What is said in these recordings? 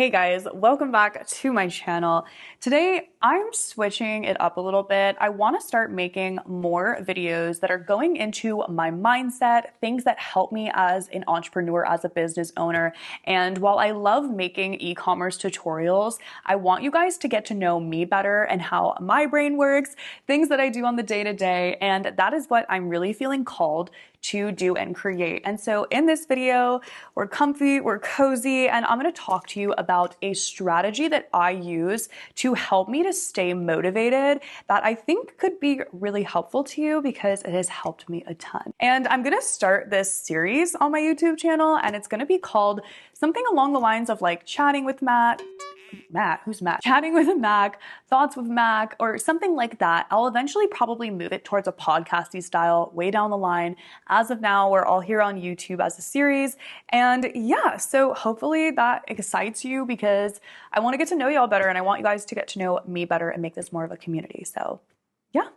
Hey guys, welcome back to my channel. Today, I'm switching it up a little bit. I want to start making more videos that are going into my mindset, things that help me as an entrepreneur, as a business owner. And while I love making e-commerce tutorials, I want you guys to get to know me better and how my brain works, things that I do on the day-to-day. And that is what I'm really feeling called to do and create. And so in this video, we're comfy, we're cozy, and I'm going to talk to you about a strategy that I use to help me to stay motivated that I think could be really helpful to you because it has helped me a ton. And I'm going to start this series on my YouTube channel, and it's going to be called something along the lines of like chatting with Matt. Who's Matt? Chatting with a Mac, thoughts with Mac, or something like that. I'll eventually probably move it towards a podcasty style way down the line. As of now, we're all here on YouTube as a series. And yeah, so hopefully that excites you because I want to get to know y'all better and I want you guys to get to know me better and make this more of a community. So yeah,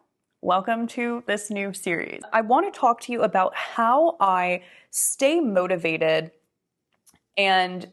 welcome to this new series. I want to talk to you about how I stay motivated, and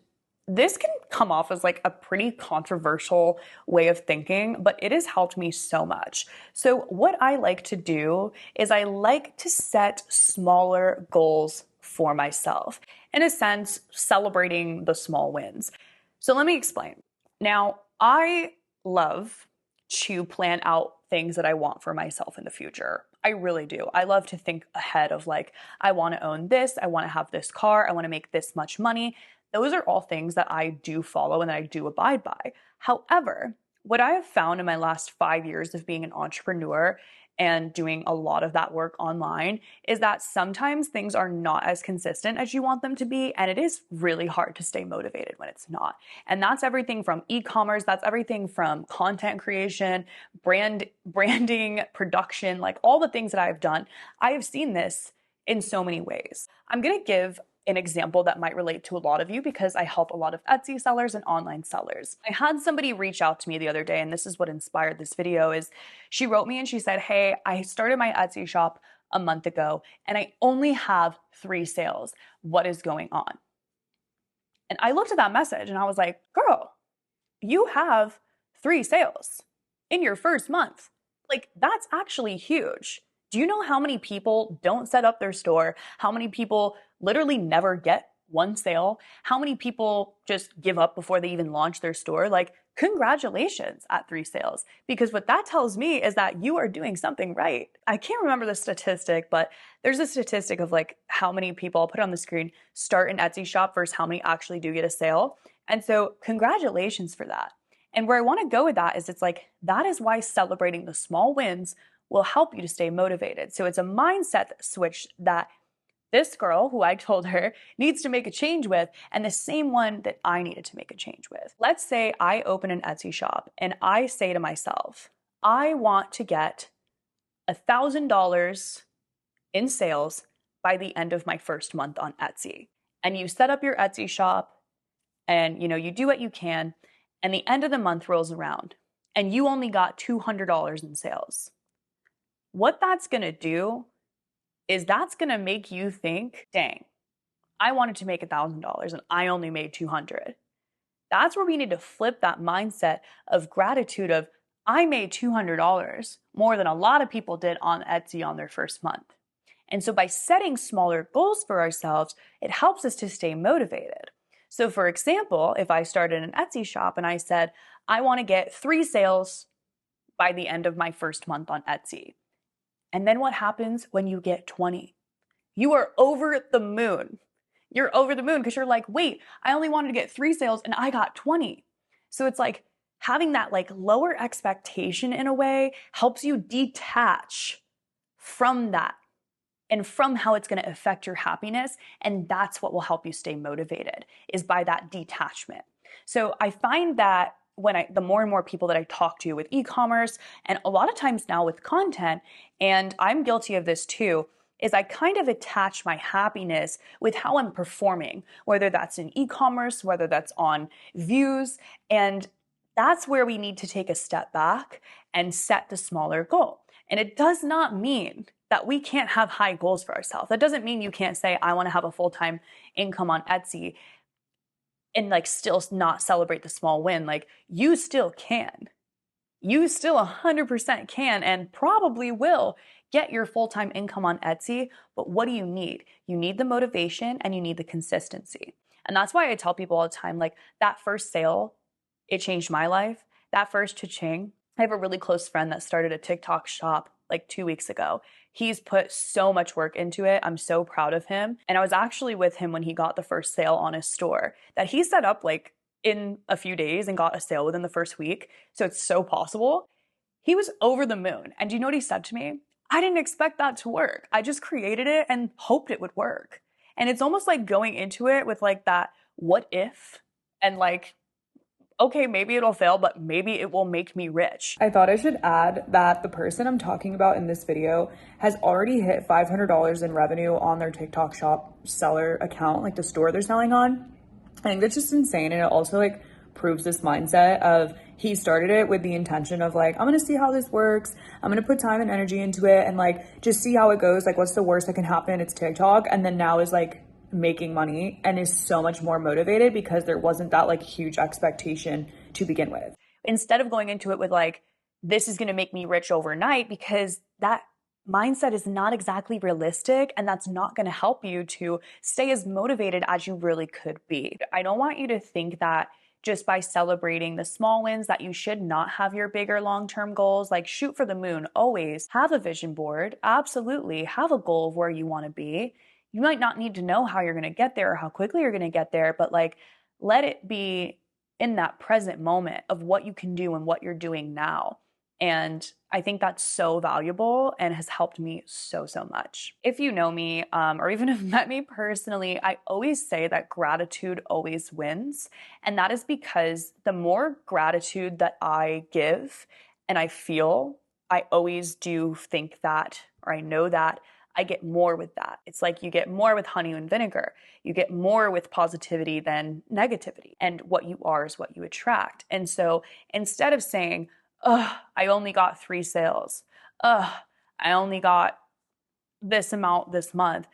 this can come off as like a pretty controversial way of thinking, but it has helped me so much. So what I like to do is I like to set smaller goals for myself, in a sense, celebrating the small wins. So let me explain. Now, I love to plan out things that I want for myself in the future. I really do. I love to think ahead of like, I want to own this, I want to have this car, I want to make this much money. Those are all things that I do follow and that I do abide by. However, what I have found in my last 5 years of being an entrepreneur and doing a lot of that work online is that sometimes things are not as consistent as you want them to be, and it is really hard to stay motivated when it's not. And that's everything from e-commerce, that's everything from content creation, branding, production, like all the things that I've done. I have seen this in so many ways. I'm going to give an example that might relate to a lot of you because I help a lot of Etsy sellers and online sellers. I had somebody reach out to me the other day, and this is what inspired this video. Is she wrote me and she said, "Hey, I started my Etsy shop a month ago and I only have 3 sales. What is going on?" And I looked at that message and I was like, "Girl, you have 3 sales in your first month. Like, that's actually huge. Do you know how many people don't set up their store? How many people literally never get 1 sale? How many people just give up before they even launch their store? Like, congratulations at 3 sales. Because what that tells me is that you are doing something right. I can't remember the statistic, but there's a statistic of like how many people, I'll put it on the screen, start an Etsy shop versus how many actually do get a sale. And so congratulations for that. And where I want to go with that is it's like, that is why celebrating the small wins will help you to stay motivated. So it's a mindset switch that this girl, who I told her, needs to make a change with, and the same one that I needed to make a change with. Let's say I open an Etsy shop and I say to myself, I want to get $1,000 in sales by the end of my first month on Etsy. And you set up your Etsy shop and you do what you can, and the end of the month rolls around and you only got $200 in sales. What that's going to do is that's going to make you think, dang, I wanted to make $1,000 and I only made 200. That's where we need to flip that mindset of gratitude of, I made $200 more than a lot of people did on Etsy on their first month. And so by setting smaller goals for ourselves, it helps us to stay motivated. So for example, if I started an Etsy shop and I said, I want to get 3 sales by the end of my first month on Etsy. And then what happens when you get 20? You are over the moon. You're over the moon because you're like, wait, I only wanted to get 3 sales and I got 20. So it's like having that like lower expectation in a way helps you detach from that and from how it's going to affect your happiness. And that's what will help you stay motivated, is by that detachment. So I find that the more and more people that I talk to with e-commerce, and a lot of times now with content, and I'm guilty of this too, is I kind of attach my happiness with how I'm performing, whether that's in e-commerce, whether that's on views, and that's where we need to take a step back and set the smaller goal. And it does not mean that we can't have high goals for ourselves. That doesn't mean you can't say, I want to have a full-time income on Etsy. and like still not celebrate the small win. Like you still can. You still 100% can and probably will get your full-time income on Etsy, but what do you need? You need the motivation and you need the consistency. And that's why I tell people all the time, like that first sale, it changed my life. That first cha-ching, I have a really close friend that started a TikTok shop like 2 weeks ago. He's put so much work into it. I'm so proud of him. And I was actually with him when he got the first sale on his store that he set up like in a few days and got a sale within the first week. So it's so possible. He was over the moon. And do you know what he said to me? I didn't expect that to work. I just created it and hoped it would work. And it's almost like going into it with like that what if and like, okay, maybe it'll fail, but maybe it will make me rich. I thought I should add that the person I'm talking about in this video has already hit $500 in revenue on their TikTok shop seller account, like the store they're selling on. I think that's just insane. And it also like proves this mindset of he started it with the intention of like, I'm going to see how this works. I'm going to put time and energy into it and like just see how it goes. Like what's the worst that can happen? It's TikTok. And then now is like making money and is so much more motivated because there wasn't that like huge expectation to begin with. Instead of going into it with like, this is going to make me rich overnight, because that mindset is not exactly realistic and that's not going to help you to stay as motivated as you really could be. I don't want you to think that just by celebrating the small wins that you should not have your bigger long-term goals. Like shoot for the moon, always have a vision board, absolutely have a goal of where you want to be. You might not need to know how you're going to get there or how quickly you're going to get there, but like let it be in that present moment of what you can do and what you're doing now. And I think that's so valuable and has helped me so, so much. If you know me or even have met me personally, I always say that gratitude always wins. And that is because the more gratitude that I give and I feel, I always do think that, or I know that I get more with that. It's like you get more with honey and vinegar. You get more with positivity than negativity. And what you are is what you attract. And so instead of saying, ugh, I only got 3 sales. Ugh, I only got this amount this month.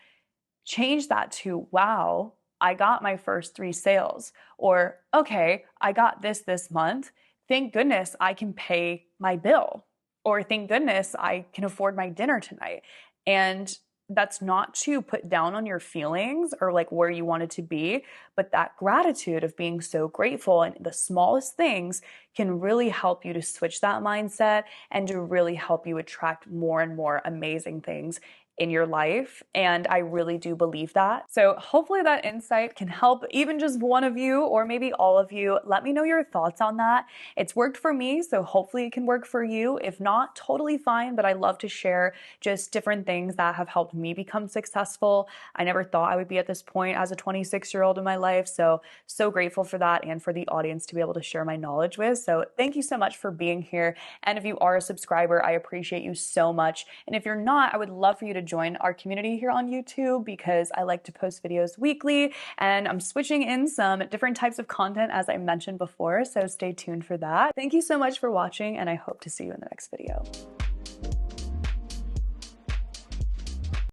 Change that to, wow, I got my first 3 sales. Or, okay, I got this month. Thank goodness I can pay my bill. Or thank goodness I can afford my dinner tonight. And that's not to put down on your feelings or like where you wanted to be, but that gratitude of being so grateful and the smallest things can really help you to switch that mindset and to really help you attract more and more amazing things in your life. And I really do believe that. So hopefully that insight can help even just one of you or maybe all of you. Let me know your thoughts on that. It's worked for me, so hopefully it can work for you. If not, totally fine, but I love to share just different things that have helped me become successful. I never thought I would be at this point as a 26-year-old in my life, so grateful for that and for the audience to be able to share my knowledge with. So thank you so much for being here. And if you are a subscriber, I appreciate you so much. And if you're not, I would love for you to join our community here on YouTube because I like to post videos weekly and I'm switching in some different types of content as I mentioned before, so stay tuned for that. Thank you so much for watching and I hope to see you in the next video.